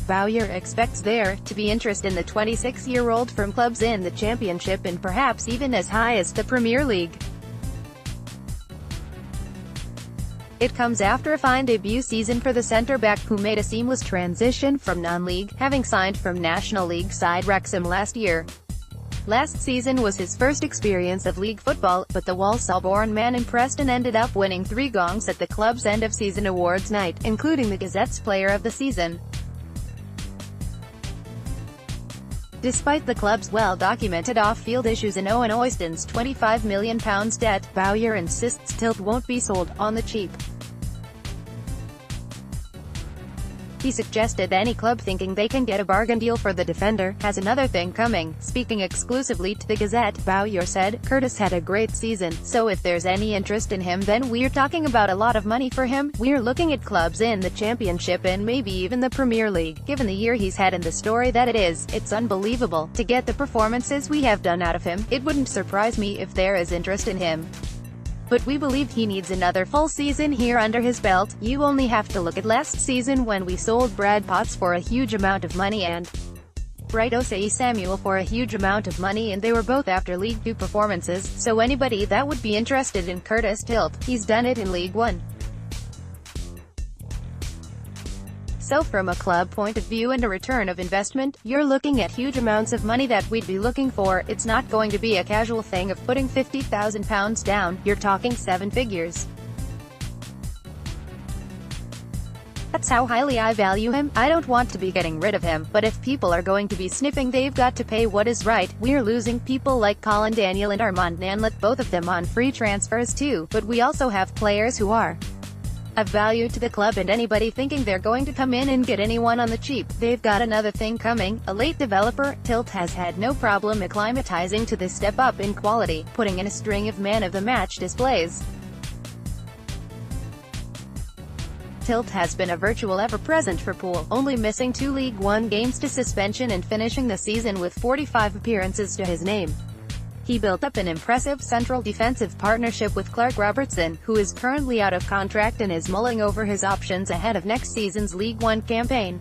Bowyer expects there to be interest in the 26-year-old from clubs in the Championship and perhaps even as high as the Premier League. It comes after a fine debut season for the centre-back, who made a seamless transition from non-league, having signed from National League side Wrexham last year. Last season was his first experience of league football, but the Walsall-born man impressed and ended up winning 3 gongs at the club's end-of-season awards night, including the Gazette's Player of the Season. Despite the club's well-documented off-field issues and Owen Oyston's £25 million debt, Bowyer insists Tilt won't be sold on the cheap. He suggested any club thinking they can get a bargain deal for the defender has another thing coming. Speaking exclusively to the Gazette, Bowyer said, "Curtis had a great season, so if there's any interest in him then we're talking about a lot of money for him. We're looking at clubs in the Championship and maybe even the Premier League. Given the year he's had and the story that it's unbelievable to get the performances we have done out of him. It wouldn't surprise me if there is interest in him. But we believe he needs another full season here under his belt. You only have to look at last season when we sold Brad Potts for a huge amount of money and Bright Osei Samuel for a huge amount of money, and they were both after League 2 performances, so anybody that would be interested in Curtis Tilt, he's done it in League 1. So from a club point of view and a return of investment, you're looking at huge amounts of money that we'd be looking for. It's not going to be a casual thing of putting £50,000 down, you're talking 7 figures. That's how highly I value him. I don't want to be getting rid of him, but if people are going to be sniffing, they've got to pay what is right. We're losing people like Colin Daniel and Armand Nanlet, both of them on free transfers too, but we also have players who are of value to the club, and anybody thinking they're going to come in and get anyone on the cheap, they've got another thing coming. A late developer, Tilt has had no problem acclimatizing to this step up in quality, putting in a string of man-of-the-match displays. Tilt has been a virtual ever-present for Poole, only missing 2 League 1 games to suspension and finishing the season with 45 appearances to his name. He built up an impressive central defensive partnership with Clark Robertson, who is currently out of contract and is mulling over his options ahead of next season's League 1 campaign.